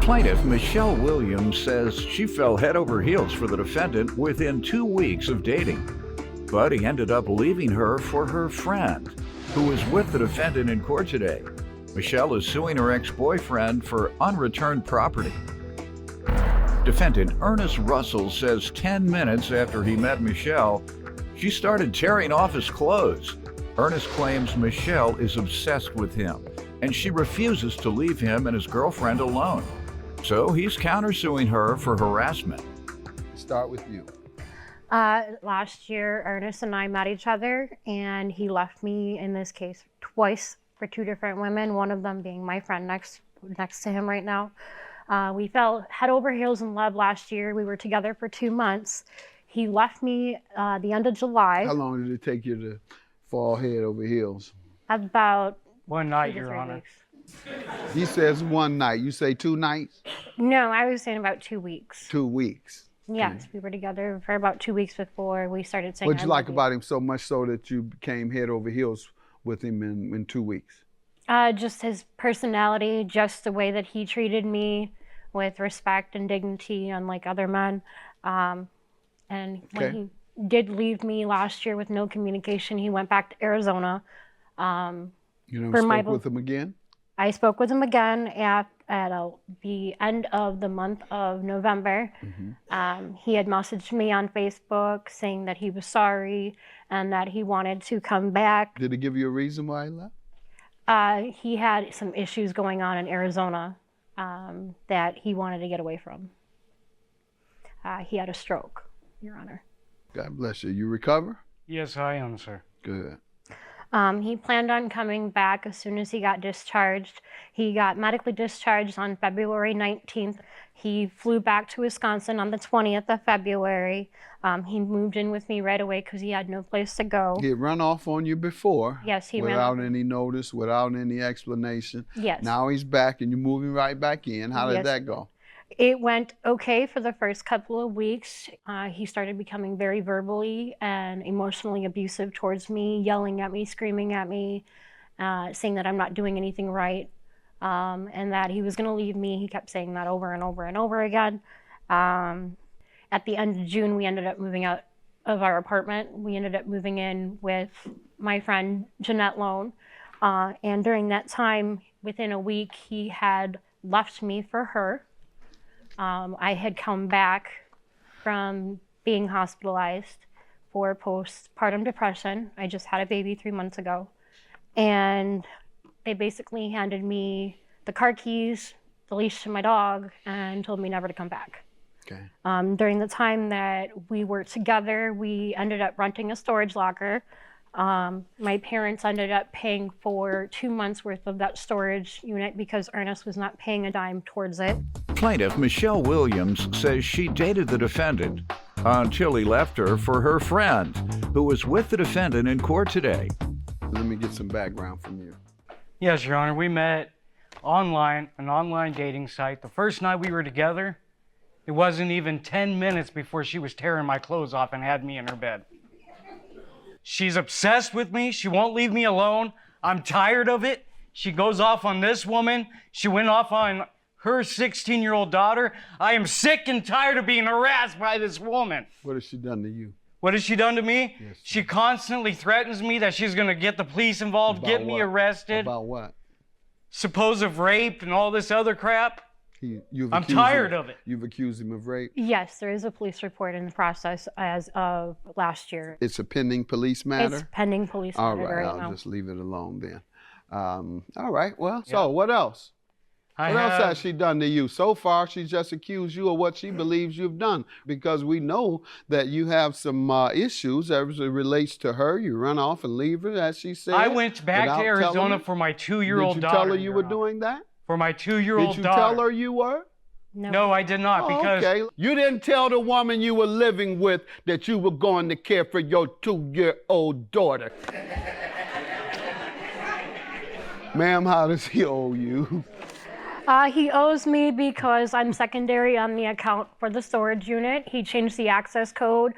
Plaintiff Michelle Williams says she fell head over heels for the defendant within 2 weeks of dating. But he ended up leaving her for her friend, who is with the defendant in court today. Michelle is suing her ex-boyfriend for unreturned property. Defendant Ernest Russell says 10 minutes after he met Michelle, she started tearing off his clothes. Ernest claims Michelle is obsessed with him, and she refuses to leave him and his girlfriend alone. So he's countersuing her for harassment. Start with you. Last year, Ernest and I met each other, and he left me in this case twice for 2 different women, one of them being my friend next to him right now. We fell head over heels in love last year. We were together for 2 months. He left me the end of July. How long did it take you to fall head over heels? About one night, 2 to Your 3 Honor. weeks. He says 1 night. You say 2 nights? No, I was saying about 2 weeks. 2 weeks. Yes, we were together for about 2 weeks before we started saying. What'd you like about him so much so that you became head over heels with him in 2 weeks? Just his personality, just the way that he treated me with respect and dignity, unlike other men. And when he did leave me last year with no communication, he went back to Arizona. You never spoke with him again? I spoke with him again at the end of the month of November. He had messaged me on Facebook saying that he was sorry and that he wanted to come back. Did he give you a reason why he left? He had some issues going on in Arizona that he wanted to get away from. He had a stroke, Your Honor. God bless you. You recover? Yes, I am, sir. Good. He planned on coming back as soon as he got discharged. He got medically discharged on February 19th. He flew back to Wisconsin on the 20th of February. He moved in with me right away because he had no place to go. He had run off on you before. Yes, he without any notice, without any explanation. Yes. Now he's back and you're moving right back in. How did that go? It went okay for the first couple of weeks. He started becoming very verbally and emotionally abusive towards me, yelling at me, screaming at me, saying that I'm not doing anything right, and that he was going to leave me. He kept saying that over and over and over again. At the end of June, we ended up moving out of our apartment. We ended up moving in with my friend Jeanette Lone, and during that time, within a week, he had left me for her. I had come back from being hospitalized for postpartum depression. I just had a baby 3 months ago. And they basically handed me the car keys, the leash to my dog, and told me never to come back. Okay. During the time that we were together, we ended up renting a storage locker. My parents ended up paying for 2 months worth of that storage unit because Ernest was not paying a dime towards it. Plaintiff Michelle Williams says she dated the defendant until he left her for her friend, who was with the defendant in court today. Let me get some background from you. Yes, Your Honor. We met online, an online dating site. The first night we were together, it wasn't even 10 minutes before she was tearing my clothes off and had me in her bed. She's obsessed with me. She won't leave me alone. I'm tired of it. She goes off on this woman. She went off on her 16-year-old daughter. I am sick and tired of being harassed by this woman. What has she done to you? What has she done to me? Yes, she constantly threatens me that she's going to get the police involved, get me arrested. About what? Supposed rape and all this other crap. I'm tired of it. You've accused him of rape? Yes, there is a police report in the process as of last year. It's a pending police matter? It's pending police matter right now. All right, I'll just leave it alone then. All right, well, so what else? What else has she done to you? So far, she's just accused you of what she believes you've done, because we know that you have some issues as it relates to her. You run off and leave her, as she said. I went back to Arizona for my 2-year-old daughter. Did you tell her you were doing that? For my 2-year-old daughter. Did you tell her you were? No, I did not, because... Okay. You didn't tell the woman you were living with that you were going to care for your 2-year-old daughter. Ma'am, how does he owe you? He owes me because I'm secondary on the account for the storage unit. He changed the access code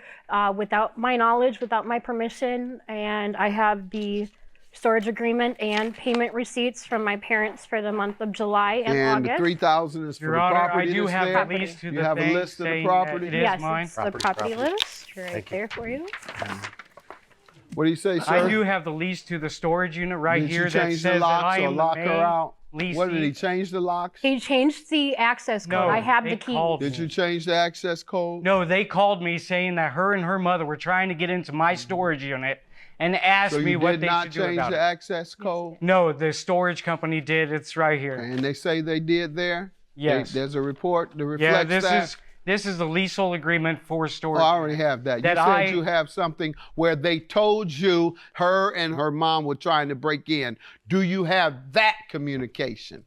without my knowledge, without my permission, and I have the storage agreement and payment receipts from my parents for the month of July and And the August. 3,000 is for Your the Honor, property I do that's have there? at least to You the have a thing list of the saying property? that it is Yes, mine. it's the property list right there for you. What do you say, sir? I do have the lease to the storage unit right Did here you that change says the that I locks or am the lock her main out? leasee. What, did he change the locks? He changed the access code. No, I have they the key. called Did you change the access code? No, they called me saying that her and her mother were trying to get into my storage unit and asked So me you what did they not should do change about the it. access code? No, the storage company did. It's right here. And they say they did there? Yes. There's a report that Yeah, reflects this is the leasehold agreement for storage. Oh, I already have that. You That said you have something where they told you her and her mom were trying to break in. Do you have that communication?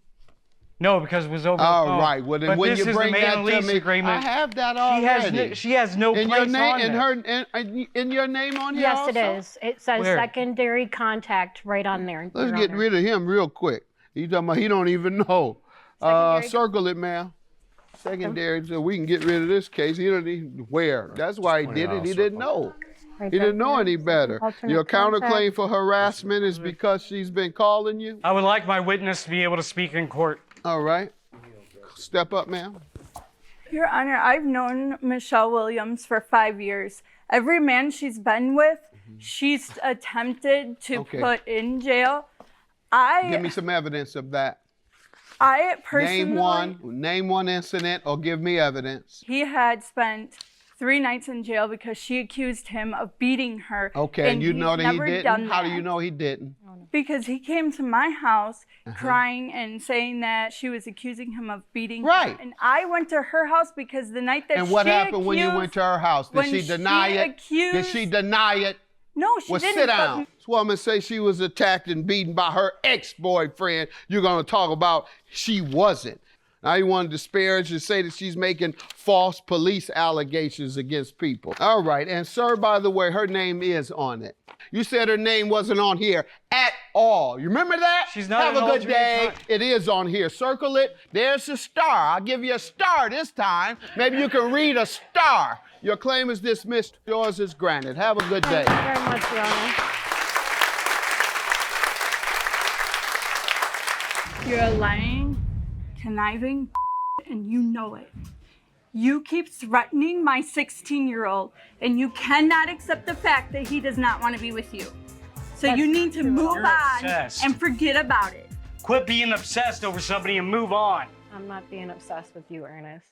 No, because it was over the All phone. right. Well, then But when this you is bring the that main to lease me, agreement. I have that already. She has no in place your name, on in there. her, in your name on here. Yes, also? it is. It says Where? secondary contact right on there. Let's Your get Honor. rid of him real quick. You talking about he don't even know. Secondary- Circle it, ma'am. Secondary, so we can get rid of this case. He don't even where. That's why he did it. He didn't know. Right He didn't know there. any better. Alternate Your contact. counterclaim for harassment is because she's been calling you? I would like my witness to be able to speak in court. All right. Step up, ma'am. Your Honor, I've known Michelle Williams for 5 years. Every man she's been with, she's attempted to put in jail. Give me some evidence of that. I personally... Name one incident or give me evidence. He had spent 3 nights in jail because she accused him of beating her. Okay, and you he's know that he never didn't? done How do that. you know he didn't? Because he came to my house crying and saying that she was accusing him of beating Right. him. And I went to her house because the night that And what she happened when you accused- went to her house? Did when she deny she it? accused- Did she deny it? No, she Well, didn't. sit but- down. This woman say she was attacked and beaten by her ex-boyfriend. You're going to talk about she wasn't. Now you want to disparage and say that she's making false police allegations against people. All right, and sir, by the way, her name is on it. You said her name wasn't on here at all. You remember that? She's not Have a good eligible to day. talk. It is on here. Circle it. There's a star. I'll give you a star this time. Maybe you can read a star. Your claim is dismissed. Yours is granted. Have a good day. Thank you very much, Your Honor. You're a lying, conniving, and you know it. You keep threatening my 16-year-old, and you cannot accept the fact that he does not want to be with you. So you need to move You're on obsessed. and forget about it. Quit being obsessed over somebody and move on. I'm not being obsessed with you, Ernest.